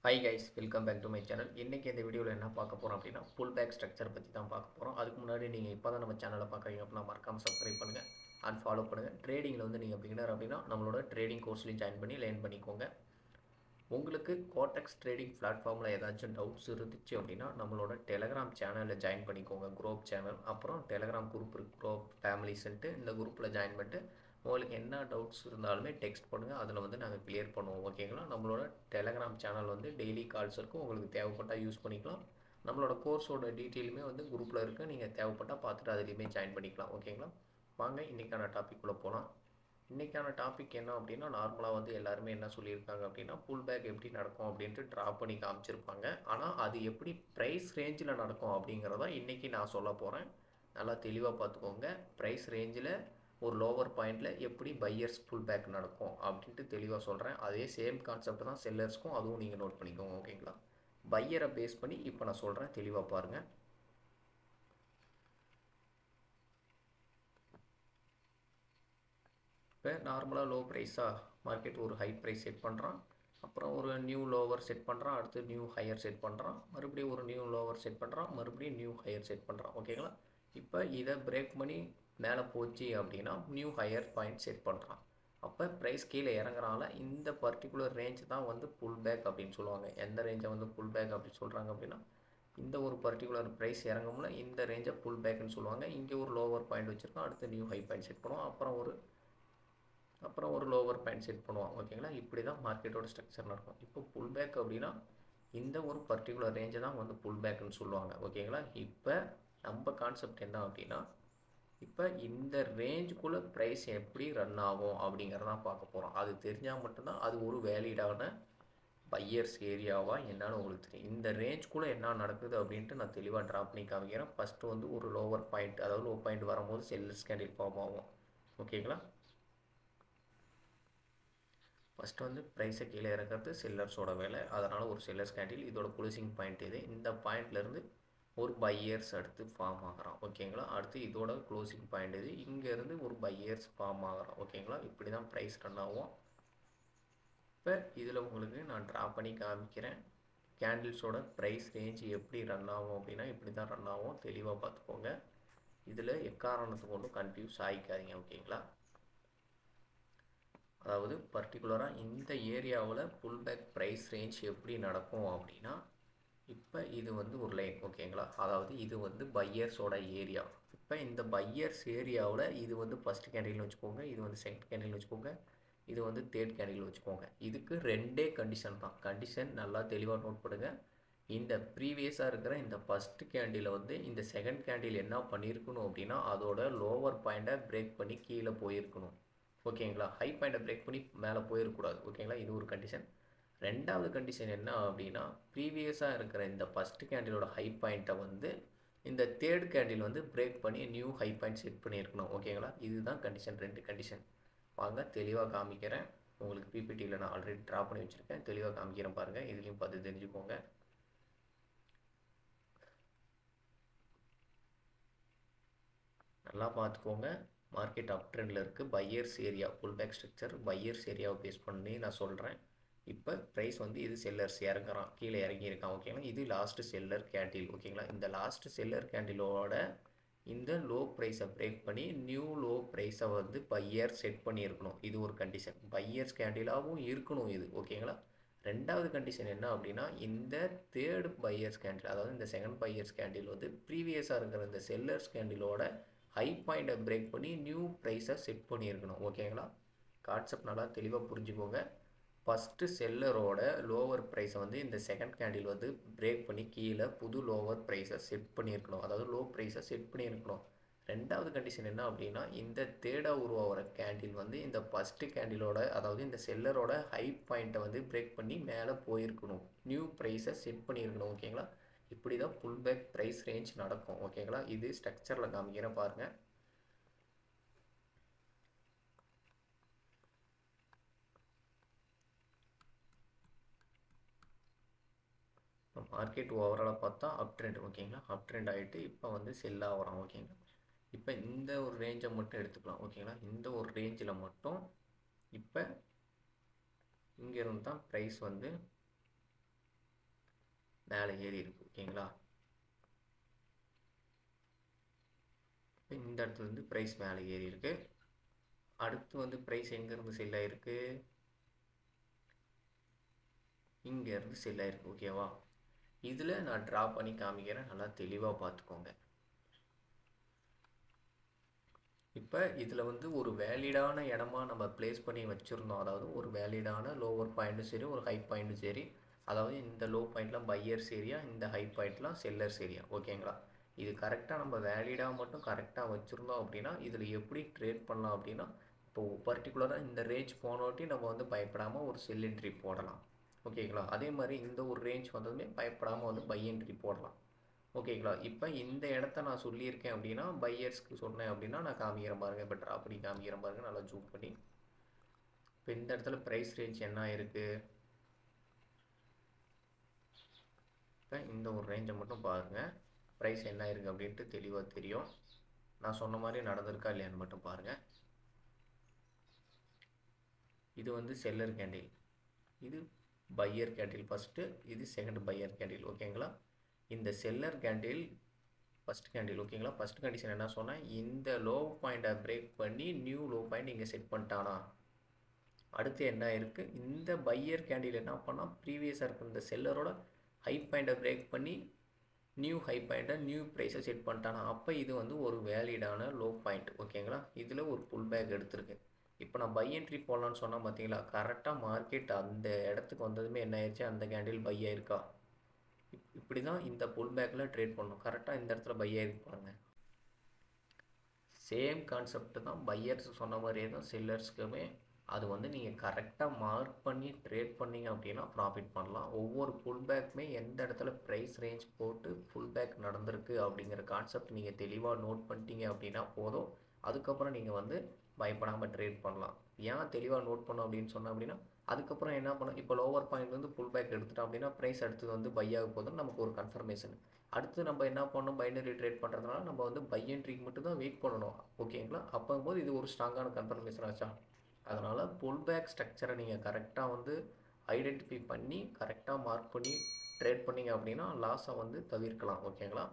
Hi guys, welcome back to my channel. இன்றைக்கி இந்த வீடியோவில் என்ன பார்க்க போகிறோம் அப்படின்னா புல் பேக் ஸ்ட்ரக்சர் பற்றி தான் பார்க்க போகிறோம். அதுக்கு முன்னாடி நீங்கள் இப்போ தான் நம்ம சேனலை பார்க்குறீங்க அப்படின்னா மறக்காமல் சப்ஸ்கிரைப் பண்ணுங்கள் அண்ட் ஃபாலோ பண்ணுங்கள். ட்ரேடிங்கில் வந்து நீங்கள் பிகினர் அப்படின்னா நம்மளோட ட்ரேடிங் கோர்ஸ்லையும் ஜாயின் பண்ணி லேர்ன் பண்ணிக்கோங்க. உங்களுக்கு கோடெக்ஸ் ட்ரேடிங் பிளாட்ஃபார்மில் ஏதாச்சும் டவுட்ஸ் இருந்துச்சு அப்படின்னா நம்மளோட டெலகிராம் சேனலில் ஜாயின் பண்ணிக்கோங்க. குரூப் சேனல், அப்புறம் டெலகிராம் குரூப் இருக்குது, குரூப் ஃபேமிலிஸ்ன்ட்டு. இந்த குரூப்பில் ஜாயின் பண்ணிட்டு உங்களுக்கு என்ன டவுட்ஸ் இருந்தாலுமே டெக்ஸ்ட் பண்ணுங்கள், அதில் வந்து நாங்கள் கிளியர் பண்ணுவோம். ஓகேங்களா? நம்மளோட டெலகிராம் சேனல் வந்து டெய்லி கால்ஸ் இருக்கும், உங்களுக்கு தேவைப்பட்டால் யூஸ் பண்ணிக்கலாம். நம்மளோட கோர்ஸோட டீட்டெயிலுமே வந்து குரூப்பில் இருக்குது, நீங்கள் தேவைப்பட்டால் பார்த்துட்டு அதுலேயுமே ஜாயின் பண்ணிக்கலாம். ஓகேங்களா? வாங்க இன்றைக்கான டாபிக்குள்ளே போகலாம். இன்றைக்கான டாபிக் என்ன அப்படின்னா, நார்மலாக வந்து எல்லாருமே என்ன சொல்லியிருக்காங்க அப்படின்னா புல் பேக் எப்படி நடக்கும் அப்படின்ட்டு ட்ரா பண்ணி காமிச்சிருப்பாங்க. ஆனால் அது எப்படி ப்ரைஸ் ரேஞ்சில் நடக்கும் அப்படிங்கிறத இன்றைக்கி நான் சொல்ல போகிறேன். நல்லா தெளிவாக பார்த்துக்கோங்க. ப்ரைஸ் ரேஞ்சில் ஒரு லோவர் பாயிண்டில் எப்படி பையர்ஸ் புல் பேக் நடக்கும் அப்படின்ட்டு தெளிவாக சொல்கிறேன். அதே சேம் கான்செப்ட் தான் செல்லர்ஸ்க்கும், அதுவும் நீங்கள் நோட் பண்ணிக்கோங்க. ஓகேங்களா? பையரை பேஸ் பண்ணி இப்போ நான் சொல்கிறேன், தெளிவாக பாருங்கள். இப்போ நார்மலாக லோ ப்ரைஸாக மார்க்கெட் ஒரு ஹை ப்ரைஸ் செட் பண்ணுறான், அப்புறம் ஒரு நியூ லோவர் செட் பண்ணுறான், அடுத்து நியூ ஹையர் செட் பண்ணுறான், மறுபடியும் ஒரு நியூ லோவர் செட் பண்ணுறான், மறுபடியும் நியூ ஹையர் செட் பண்ணுறான். ஓகேங்களா? இப்போ இதை பிரேக் பண்ணி மேலே போச்சு அப்படின்னா நியூ ஹையர் பாயிண்ட் செட் பண்ணுறான். அப்போ ப்ரைஸ் கீழே இறங்குறனால இந்த பர்டிகுலர் ரேஞ்ச் தான் வந்து புல் பேக் அப்படின்னு சொல்லுவாங்க. எந்த ரேஞ்சை வந்து புல் பேக் அப்படின்னு சொல்கிறாங்க அப்படின்னா, இந்த ஒரு பர்டிகுலர் ப்ரைஸ் இறங்கும்ல இந்த ரேஞ்சை புல் பேக்குன்னு சொல்லுவாங்க. இங்கே ஒரு லோவர் பாயிண்ட் வச்சுருக்கோம், அடுத்து நியூ ஹை பாயிண்ட் செட் பண்ணுவோம், அப்புறம் ஒரு லோவர் பாயிண்ட் செட் பண்ணுவோம். ஓகேங்களா? இப்படி தான் மார்க்கெட்டோட ஸ்ட்ரக்சர் நடக்கும். இப்போ புல் பேக் அப்படின்னா இந்த ஒரு பர்டிகுலர் ரேஞ்சை தான் வந்து புல் பேக்குன்னு சொல்லுவாங்க. ஓகேங்களா? இப்போ நம்ம கான்செப்ட் என்ன அப்படின்னா, இப்போ இந்த ரேஞ்சுக்குள்ளே ப்ரைஸ் எப்படி ரன் ஆகும் அப்படிங்கிறதான் பார்க்க போகிறோம். அது தெரிஞ்சால் மட்டும்தான் அது ஒரு வேலிடான பையர்ஸ் ஏரியாவா என்னன்னு உங்களுக்கு தெரியும். இந்த ரேஞ்சுக்குள்ளே என்ன நடக்குது அப்படின்ட்டு நான் தெளிவாக ட்ரா பண்ணி காமிக்கிறேன். ஃபஸ்ட்டு வந்து ஒரு லோவர் பாயிண்ட், அதாவது லோ பாயிண்ட் வரும்போது செல்லர்ஸ் கேண்டில் ஃபார்ம் ஆகும். ஓகேங்களா? ஃபஸ்ட்டு வந்து ப்ரைஸை கீழே இறக்கிறது செல்லர்ஸோட வேலை. அதனால் ஒரு செல்லர்ஸ் கேண்டில், இதோட க்ளோசிங் பாயிண்ட் இது. இந்த பாயிண்ட்லேருந்து ஒரு பையர்ஸ் அடுத்து ஃபார்ம் ஆகிறான். ஓகேங்களா? அடுத்து இதோட க்ளோசிங் பாயிண்ட் இது. இங்கேருந்து ஒரு பையர்ஸ் ஃபார்ம் ஆகிறான். ஓகேங்களா? இப்படி தான் ப்ரைஸ் ரன் ஆகும். இப்போ இதில் உங்களுக்கு நான் ட்ரா பண்ணி காமிக்கிறேன். கேண்டில்ஸோட ப்ரைஸ் ரேஞ்ச் எப்படி ரன் ஆகும் அப்படின்னா இப்படி தான் ரன் ஆகும். தெளிவாக பார்த்துக்கோங்க. இதில் எக்காரணத்தை கொண்டும் கன்ஃபியூஸ் ஆகிக்காதீங்க. ஓகேங்களா? அதாவது பர்டிகுலராக இந்த ஏரியாவில் புல் பேக் ப்ரைஸ் ரேஞ்ச் எப்படி நடக்கும் அப்படின்னா, இப்போ இது வந்து ஒரு லைன். ஓகேங்களா? அதாவது இது வந்து பையர்ஸோட ஏரியா. இப்போ இந்த பையர்ஸ் ஏரியாவில் இது வந்து ஃபஸ்ட் கேண்டில்னு வச்சுக்கோங்க, இது வந்து செகண்ட் கேண்டில்னு வச்சுக்கோங்க, இது வந்து தேர்ட் கேண்டில் வச்சுக்கோங்க. இதுக்கு ரெண்டே கண்டிஷன் தான். கண்டிஷன் நல்லா தெளிவாக நோட் பண்ணுங்க. இந்த ப்ரீவியஸாக இருக்கிற இந்த ஃபஸ்ட் கேண்டில் வந்து இந்த செகண்ட் கேண்டில் என்ன பண்ணியிருக்கணும் அப்படின்னா அதோட லோவர் பாயிண்ட்டை பிரேக் பண்ணி கீழே போயிருக்கணும். ஓகேங்களா? ஹை பாயிண்ட்டை பிரேக் பண்ணி மேலே போயிடக்கூடாது. ஓகேங்களா? இது ஒரு கண்டிஷன். ரெண்டாவது கண்டிஷன் என்ன அப்படின்னா, ப்ரீவியஸாக இருக்கிற இந்த ஃபஸ்ட் கேண்டிலோட ஹை பாயிண்ட்டை வந்து இந்த தேர்ட் கேண்டில் வந்து பிரேக் பண்ணி நியூ ஹை பாயிண்ட் செட் பண்ணியிருக்கணும். ஓகேங்களா? இதுதான் கண்டிஷன், ரெண்டு கண்டிஷன். வாங்க தெளிவாக காமிக்கிறேன். உங்களுக்கு பிபிடியில் நான் ஆல்ரெடி ட்ரா பண்ணி வச்சுருக்கேன், தெளிவாக காமிக்கிறேன் பாருங்கள். இதுலேயும் பார்த்து தெரிஞ்சுக்கோங்க. நல்லா பார்த்துக்கோங்க. மார்க்கெட் அப் ட்ரெண்டில் இருக்குது. Buyers area pull back structure buyers ஏரியாவை பேஸ் பண்ணி நான் சொல்கிறேன். இப்போ ப்ரைஸ் வந்து இது செல்லர்ஸ் இறங்குறான், கீழே இறங்கியிருக்கான். ஓகேங்களா? இது லாஸ்ட்டு செல்லர் கேண்டில். ஓகேங்களா? இந்த லாஸ்ட்டு செல்லர் கேண்டிலோட இந்த லோ ப்ரைஸை பிரேக் பண்ணி நியூ லோ ப்ரைஸை வந்து பையர் செட் பண்ணியிருக்கணும். இது ஒரு கண்டிஷன். பையர்ஸ் கேண்டிலாகவும் இருக்கணும் இது. ஓகேங்களா? ரெண்டாவது கண்டிஷன் என்ன அப்படின்னா, இந்த தேர்டு பையர்ஸ் கேண்டில், அதாவது இந்த செகண்ட் பையர்ஸ் கேண்டில் வந்து ப்ரீவியஸாக இருக்கிற இந்த செல்லர்ஸ் கேண்டிலோட ஹை பாயிண்ட்டை பிரேக் பண்ணி நியூ ப்ரைஸை செட் பண்ணியிருக்கணும். ஓகேங்களா? கான்செப்ட் நல்லா தெளிவாக புரிஞ்சுக்கோங்க. ஃபஸ்ட்டு செல்லரோட லோவர் ப்ரைஸை வந்து இந்த செகண்ட் கேண்டில் வந்து பிரேக் பண்ணி கீழே புது லோவர் ப்ரைஸை செட் பண்ணியிருக்கணும், அதாவது லோ ப்ரைஸை செட் பண்ணியிருக்கணும். ரெண்டாவது கண்டிஷன் என்ன அப்படின்னா, இந்த தேர்டாக உருவாகிற கேண்டில் வந்து இந்த ஃபஸ்ட்டு கேண்டிலோட, அதாவது இந்த செல்லரோட ஹை பாயிண்ட்டை வந்து பிரேக் பண்ணி மேலே போயிருக்கணும், நியூ ப்ரைஸை செட் பண்ணியிருக்கணும். ஓகேங்களா? இப்படி தான் புல் பேக் ப்ரைஸ் ரேஞ்ச் நடக்கும். ஓகேங்களா? இது ஸ்ட்ரக்சரில் காமிக்கிறேன் பாருங்கள். மார்க்கெட் ஓவராலாக பார்த்தா அப் ட்ரெண்ட். ஓகேங்களா? அப் ட்ரெண்ட் ஆகிட்டு இப்போ வந்து செல் ஆகிறான். ஓகேங்களா? இப்போ இந்த ஒரு ரேஞ்சை மட்டும் எடுத்துக்கலாம். ஓகேங்களா? இந்த ஒரு ரேஞ்சில் மட்டும் இப்போ இங்கேருந்து தான் ப்ரைஸ் வந்து மேலே ஏறி இருக்குது. ஓகேங்களா, இந்த இடத்துல இருந்து ப்ரைஸ் மேலே ஏறி இருக்குது. அடுத்து வந்து ப்ரைஸ் எங்கேருந்து செல் ஆகிருக்கு, இங்கேருந்து செல் ஆகிருக்கு. ஓகேவா, இதில் நான் ட்ரா பண்ணி காமிக்கிறேன், நல்லா தெளிவாக பார்த்துக்கோங்க. இப்போ இதில் வந்து ஒரு வேலிடான இடமா நம்ம ப்ளேஸ் பண்ணி வச்சுருந்தோம். அதாவது ஒரு வேலிடான லோவர் பாயிண்ட்டும் சரி, ஒரு ஹை பாயிண்ட்டும் சரி. அதாவது இந்த லோ பாயிண்ட்லாம் பையர்ஸ் ஏரியா, இந்த ஹை பாயிண்ட்லாம் செல்லர்ஸ் ஏரியா. ஓகேங்களா, இது கரெக்டாக நம்ம வேலிடாக மட்டும் கரெக்டாக வச்சுருந்தோம் அப்படின்னா இதில் எப்படி ட்ரேட் பண்ணலாம் அப்படின்னா, இப்போ பர்டிகுலராக இந்த ரேஞ்ச் போனோட்டி நம்ம வந்து பயப்படாமல் ஒரு செல் என்ட்ரி போடலாம். ஓகேங்களா, அதே மாதிரி இந்த ஒரு ரேஞ்ச் வந்ததுமே பயப்படாமல் வந்து பை என்ட்ரி போடலாம். ஓகேங்களா, இப்போ இந்த இடத்த நான் சொல்லியிருக்கேன் அப்படின்னா பையர்ஸ்க்கு சொன்னேன் அப்படின்னா நான் காமிக்கிற பாருங்க. இப்போ ட்ரா பண்ணி காமிக்கிற பாருங்க, நல்லா ஜூம் பண்ணி. இப்போ இந்த இடத்துல ப்ரைஸ் ரேஞ்ச் என்ன இருக்குது, இப்போ இந்த ஒரு ரேஞ்சை மட்டும் பாருங்கள், ப்ரைஸ் என்ன இருக்குது அப்படின்ட்டு தெளிவாக தெரியும். நான் சொன்ன மாதிரி நடந்திருக்கா இல்லையான்னு மட்டும் பாருங்கள். இது வந்து செல்லர் கேண்டில், இது பையர் கேண்டில் ஃபஸ்ட்டு, இது செகண்ட் பையர் கேண்டில். ஓகேங்களா, இந்த செல்லர் கேண்டில் ஃபஸ்ட் கேண்டில். ஓகேங்களா, ஃபஸ்ட் கண்டிஷன் என்ன சொன்னேன், இந்த லோ பாயிண்ட்டை பிரேக் பண்ணி நியூ லோ பாயிண்ட் இங்கே செட் பண்ணிட்டானா. அடுத்து என்ன இருக்குது, இந்த பையர் கேண்டில் என்ன பண்ணால் ப்ரீவியஸாக இருக்கிற இந்த செல்லரோட ஹை பாயிண்ட்டை பிரேக் பண்ணி நியூ ஹை பாயிண்ட்டை நியூ ப்ரைஸை செட் பண்ணிட்டானா. அப்போ இது வந்து ஒரு வேலிடான லோ பாயிண்ட். ஓகேங்களா, இதில் ஒரு புல் பேக் எடுத்திருக்கு. இப்போ நான் பை என்ட்ரி போடலான்னு சொன்னால் பார்த்தீங்களா, கரெக்டாக மார்க்கெட் அந்த இடத்துக்கு வந்ததுமே என்ன ஆயிடுச்சு, அந்த கேண்டில் பை ஆயிருக்கா. இப்படி தான் இந்த புல் பேக்கில் ட்ரேட் பண்ணணும். கரெக்டாக இந்த இடத்துல பை ஆகிருப்பாங்க. சேம் கான்செப்ட் தான் பையர்ஸ் சொன்ன மாதிரியே தான் செல்லர்ஸ்க்குமே. அது வந்து நீங்கள் கரெக்டாக மார்க் பண்ணி ட்ரேட் பண்ணிங்க அப்படின்னா ப்ராஃபிட் பண்ணலாம். ஒவ்வொரு புல் பேக்குமே எந்த இடத்துல ப்ரைஸ் ரேஞ்ச் போட்டு புல் பேக் நடந்திருக்கு அப்படிங்கிற கான்செப்ட் நீங்கள் தெளிவாக நோட் பண்ணிட்டீங்க அப்படின்னா போதும். அதுக்கப்புறம் நீங்கள் வந்து பயப்படாமல் ட்ரேட் பண்ணலாம். ஏன் தெளிவாக நோட் பண்ணோம் அப்படின்னு சொன்னோம் அப்படின்னா, அதுக்கப்புறம் என்ன பண்ணணும், இப்போ லோவர் பாயிண்ட் வந்து புல் பேக் எடுத்துட்டோம் அப்படின்னா ப்ரைஸ் அடுத்தது வந்து பை ஆக போதுன்னு நமக்கு ஒரு கன்ஃபர்மேஷன். அடுத்து நம்ம என்ன பண்ணணும், பைனரி ட்ரேட் பண்ணுறதுனால நம்ம வந்து பை என்ட்ரிக்கு மட்டும் தான் வெயிட் பண்ணணும். ஓகேங்களா, அப்போங்கும்போது இது ஒரு ஸ்ட்ராங்கான கன்ஃபர்மேஷன் ஆச்சா. அதனால் புல் பேக் ஸ்ட்ரக்சரை நீங்கள் கரெக்டாக வந்து ஐடென்டிஃபை பண்ணி கரெக்டாக மார்க் பண்ணி ட்ரேட் பண்ணிங்க அப்படின்னா லாஸை வந்து தவிர்க்கலாம். ஓகேங்களா,